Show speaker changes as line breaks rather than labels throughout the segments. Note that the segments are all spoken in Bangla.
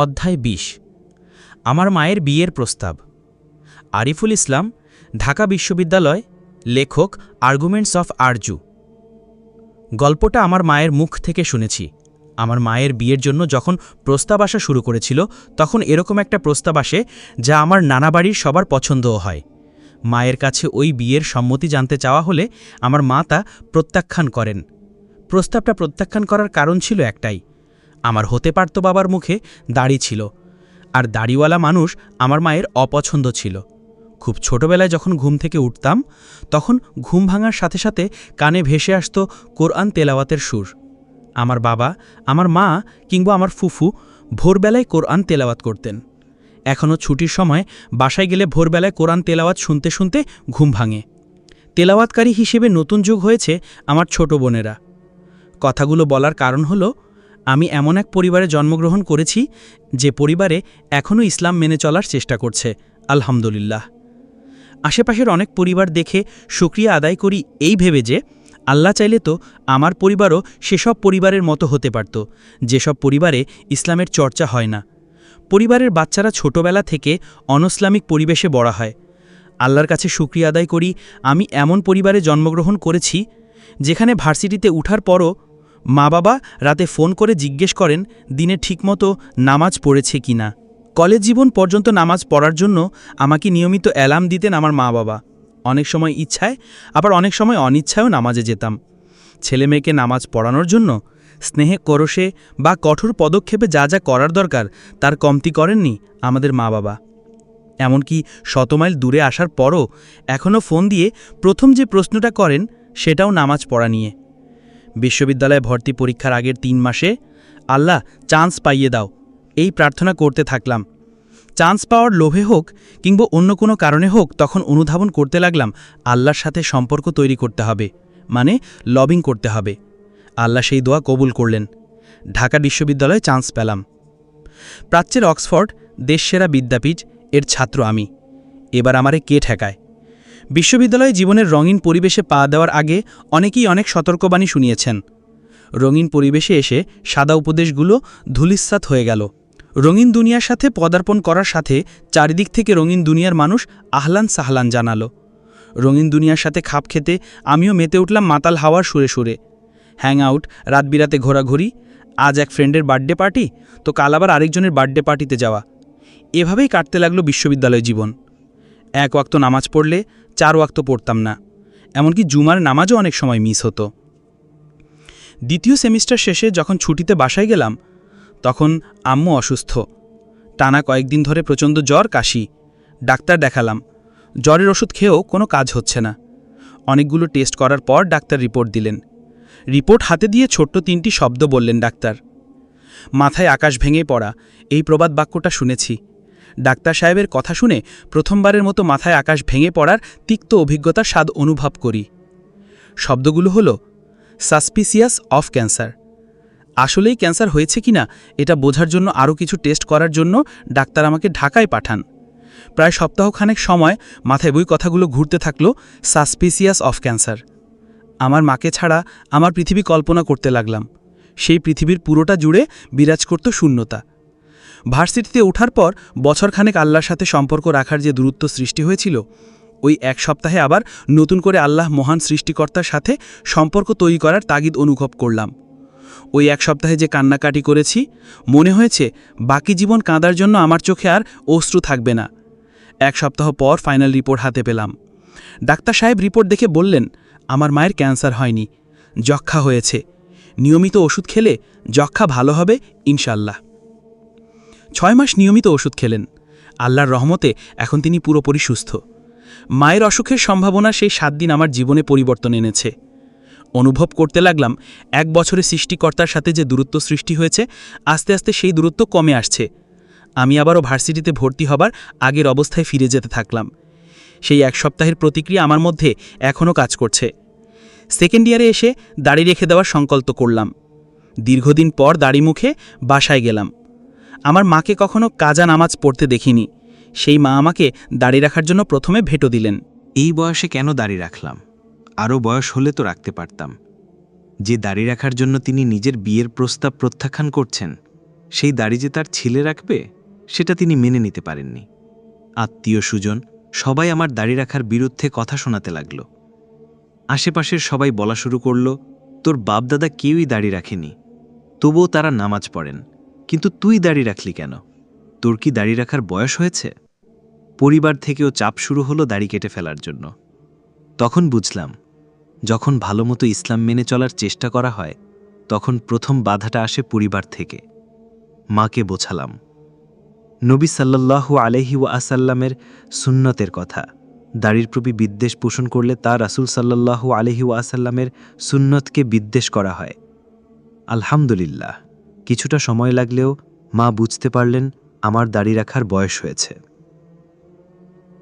অধ্যায় ২০। আমার মায়ের বিয়ের প্রস্তাব। আরিফুল ইসলাম, ঢাকা বিশ্ববিদ্যালয়। লেখক আর্গুমেন্টস অফ আরজু। গল্পটা আমার মায়ের মুখ থেকে শুনেছি। আমার মায়ের বিয়ের জন্য যখন প্রস্তাব আসা শুরু করেছিল, তখন এরকম একটা প্রস্তাব আসে যা আমার নানা বাড়ির সবার পছন্দও হয়। মায়ের কাছে ওই বিয়ের সম্মতি জানতে চাওয়া হলে আমার মা তা প্রত্যাখ্যান করেন। প্রস্তাবটা প্রত্যাখ্যান করার কারণ ছিল একটাই, আমার হতে পারত বাবার মুখে দাড়ি ছিল, আর দাড়িওয়ালা মানুষ আমার মায়ের অপছন্দ ছিল। খুব ছোটবেলায় যখন ঘুম থেকে উঠতাম, তখন ঘুম ভাঙার সাথে সাথে কানে ভেসে আসত কোরআন তেলাওয়াতের সুর। আমার বাবা, আমার মা কিংবা আমার ফুফু ভোরবেলায় কোরআন তেলাওয়াত করতেন। এখনও ছুটির সময় বাসায় গেলে ভোরবেলায় কোরআন তেলাওয়াত শুনতে শুনতে ঘুম ভাঙে। তেলাওয়াতকারী হিসেবে নতুন যুগ হয়েছে আমার ছোট বোনেরা। কথাগুলো বলার কারণ হলো, আমি এমন এক পরিবারে জন্মগ্রহণ করেছি যে পরিবারে এখনও ইসলাম মেনে চলার চেষ্টা করছে, আলহামদুলিল্লাহ। আশেপাশের অনেক পরিবার দেখে শুকরিয়া আদায় করি এই ভেবে যে আল্লাহ চাইলে তো আমার পরিবারও সেসব পরিবারের মতো হতে পারত, যেসব পরিবারে ইসলামের চর্চা হয় না। পরিবারের বাচ্চারা ছোটবেলা থেকে অনইসলামিক পরিবেশে বড় হয়। আল্লাহর কাছে শুকরিয়া আদায় করি আমি এমন পরিবারে জন্মগ্রহণ করেছি যেখানে ভার্সিটিতে উঠার পরও মা বাবা রাতে ফোন করে জিজ্ঞেস করেন দিনে ঠিকমতো নামাজ পড়েছে কি না। কলেজ জীবন পর্যন্ত নামাজ পড়ার জন্য আমাকে নিয়মিত অ্যালার্ম দিতেন আমার মা বাবা। অনেক সময় ইচ্ছায়, আবার অনেক সময় অনিচ্ছায়ও নামাজে যেতাম। ছেলে মেয়েকে নামাজ পড়ানোর জন্য স্নেহে করশে বা কঠোর পদক্ষেপে যা যা করার দরকার তার কমতি করেননি আমাদের মা বাবা। এমনকি শত মাইল দূরে আসার পরও এখনও ফোন দিয়ে প্রথম যে প্রশ্নটা করেন সেটাও নামাজ পড়া নিয়ে। বিশ্ববিদ্যালয়ে ভর্তি পরীক্ষার আগের ৩ মাসে আল্লাহ চান্স পাইয়ে দাও, এই প্রার্থনা করতে থাকলাম। চান্স পাওয়ার লোভে হোক কিংবা অন্য কোনো কারণে হোক, তখন অনুধাবন করতে লাগলাম আল্লাহর সাথে সম্পর্ক তৈরি করতে হবে, মানে লবিং করতে হবে। আল্লাহ সেই দোয়া কবুল করলেন। ঢাকা বিশ্ববিদ্যালয়ে চান্স পেলাম। প্রাচ্যের অক্সফোর্ড, দেশসেরা বিদ্যাপীঠ, এর ছাত্র আমি। এবার আমারে কে ঠেকায়? বিশ্ববিদ্যালয় জীবনের রঙিন পরিবেশে পা দেওয়ার আগে অনেকেই অনেক সতর্কবাণী শুনিয়েছেন। রঙিন পরিবেশে এসে সাদা উপদেশগুলো ধূলিসাৎ হয়ে গেল। রঙিন দুনিয়ার সাথে পদার্পণ করার সাথে চারিদিক থেকে রঙিন দুনিয়ার মানুষ আহলান সাহলান জানালো। রঙিন দুনিয়ার সাথে খাপ খেতে আমিও মেতে উঠলাম মাতাল হাওয়ার সুরে সুরে। হ্যাং আউট, রাত বিরাতে ঘোরাঘুরি, আজ এক ফ্রেন্ডের বার্থডে পার্টি, তো কাল আবার আরেকজনের বার্থডে পার্টিতে যাওয়া। এভাবেই কাটতে লাগলো বিশ্ববিদ্যালয় জীবন। 1 ওয়াক্ত নামাজ পড়লে 4 ওয়াক্ত পড়তাম না, এমনকি জুমার নামাজও অনেক সময় মিস হতো। দ্বিতীয় সেমিস্টার শেষে যখন ছুটিতে বাসায় গেলাম, তখন আম্মু অসুস্থ। টানা কয়েকদিন ধরে প্রচণ্ড জ্বর, কাশি। ডাক্তার দেখালাম, জ্বরের ওষুধ খেয়েও কোনো কাজ হচ্ছে না। অনেকগুলো টেস্ট করার পর ডাক্তার রিপোর্ট দিলেন। রিপোর্ট হাতে দিয়ে ছোট্ট 3টি শব্দ বললেন ডাক্তার। মাথায় আকাশ ভেঙে পড়া, এই প্রবাদ বাক্যটা শুনেছি। ডাক্তার সাহেবের কথা শুনে প্রথমবারের মতো মাথায় আকাশ ভেঙে পড়ার তিক্ত অভিজ্ঞতার স্বাদ অনুভব করি। শব্দগুলো হলো সাসপিসিয়াস অফ ক্যান্সার। আসলেই ক্যান্সার হয়েছে কিনা এটা বোঝার জন্য আরও কিছু টেস্ট করার জন্য ডাক্তার আমাকে ঢাকায় পাঠান। প্রায় সপ্তাহখানেক সময় মাথায় ওই কথাগুলো ঘুরতে থাকলো, সাসপিসিয়াস অফ ক্যান্সার। আমার মাকে ছাড়া আমার পৃথিবী কল্পনা করতে লাগলাম। সেই পৃথিবীর পুরোটা জুড়ে বিরাজ করত শূন্যতা। ভার্সিটিতে ওঠার পর বছরখানেক আল্লাহর সাথে সম্পর্ক রাখার যে দূরত্ব সৃষ্টি হয়েছিল, ওই 1 সপ্তাহে আবার নতুন করে আল্লাহ মহান সৃষ্টিকর্তার সাথে সম্পর্ক তৈরি করার তাগিদ অনুভব করলাম। ওই 1 সপ্তাহে যে কান্নাকাটি করেছি, মনে হয়েছে বাকি জীবন কাঁদার জন্য আমার চোখে আর অশ্রু থাকবে না। 1 সপ্তাহ পর ফাইনাল রিপোর্ট হাতে পেলাম। ডাক্তার সাহেব রিপোর্ট দেখে বললেন, আমার মায়ের ক্যান্সার হয়নি, যক্ষা হয়েছে। নিয়মিত ওষুধ খেলে যক্ষা ভালো হবে ইনশাল্লাহ। 6 মাস নিয়মিত ওষুধ খেলেন। আল্লাহর রহমতে এখন তিনি পুরোপুরি সুস্থ। মায়ের অসুখের সম্ভাবনা সেই 7 দিন আমার জীবনে পরিবর্তন এনেছে। অনুভব করতে লাগলাম 1 বছরে সৃষ্টিকর্তার সাথে যে দূরত্ব সৃষ্টি হয়েছে, আস্তে আস্তে সেই দূরত্ব কমে আসছে। আমি আবারও ভার্সিটিতে ভর্তি হবার আগের অবস্থায় ফিরে যেতে থাকলাম। সেই 1 সপ্তাহের প্রতিক্রিয়া আমার মধ্যে এখনও কাজ করছে। সেকেন্ড ইয়ারে এসে দাড়ি রেখে দেওয়ার সংকল্প করলাম। দীর্ঘদিন পর দাড়ি মুখে বাসায় গেলাম। আমার মাকে কখনো কাজা নামাজ পড়তে দেখিনি। সেই মা আমাকে দাড়ি রাখার জন্য প্রথমে ভেটো দিলেন।
এই বয়সে কেন দাড়ি রাখলাম? আরও বয়স হলে তো রাখতে পারতাম। যে দাড়ি রাখার জন্য তিনি নিজের বিয়ের প্রস্তাব প্রত্যাখ্যান করছেন, সেই দাড়ি যে তার ছিলে রাখবে সেটা তিনি মেনে নিতে পারেননি। আত্মীয় সুজন সবাই আমার দাড়ি রাখার বিরুদ্ধে কথা শোনাতে লাগল। আশেপাশের সবাই বলা শুরু করল, তোর বাপদাদা কেউই দাড়ি রাখেনি, তবুও তারা নামাজ পড়েন, কিন্তু তুই দাড়ি রাখলি কেন? তোর কি দাড়ি রাখার বয়স হয়েছে? পরিবার থেকেও চাপ শুরু হলো দাড়ি কেটে ফেলার জন্য। তখন বুঝলাম, যখন ভালোমতো ইসলাম মেনে চলার চেষ্টা করা হয় তখন প্রথম বাধাটা আসে পরিবার থেকে। মাকে বোঝালাম নবী সাল্লাল্লাহু আলাইহি ওয়াসাল্লামের সুন্নতের কথা, দাড়ির প্রতি বিদ্বেষ পোষণ করলে তা রাসূল সাল্লাল্লাহু আলাইহি ওয়াসাল্লামের সুন্নতকে বিদ্বেষ করা হয়। আলহামদুলিল্লাহ, কিছুটা সময় লাগলেও মা বুঝতে পারলেন আমার দাড়ি রাখার বয়স হয়েছে।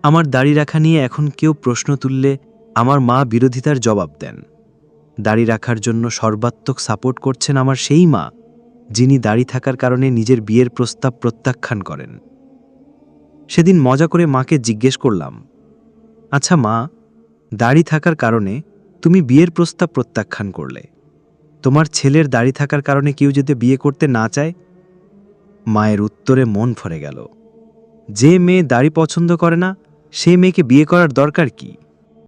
আমার দাড়ি রাখা নিয়ে এখন কেউ প্রশ্ন তুললে আমার মা বিরোধিতার জবাব দেন। দাড়ি রাখার জন্য সর্বাত্মক সাপোর্ট করছেন আমার সেই মা, যিনি দাড়ি থাকার কারণে নিজের বিয়ের প্রস্তাব প্রত্যাখ্যান করেন। সেদিন মজা করে মাকে জিজ্ঞেস করলাম, আচ্ছা মা, দাড়ি থাকার কারণে তুমি বিয়ের প্রস্তাব প্রত্যাখ্যান করলে, তোমার ছেলের দাড়ি থাকার কারণে কেউ যদি বিয়ে করতে না চায়? মায়ের উত্তরে মন ভরে গেল। যে মেয়ে দাড়ি পছন্দ করে না সে মেয়েকে বিয়ে করার দরকার কি?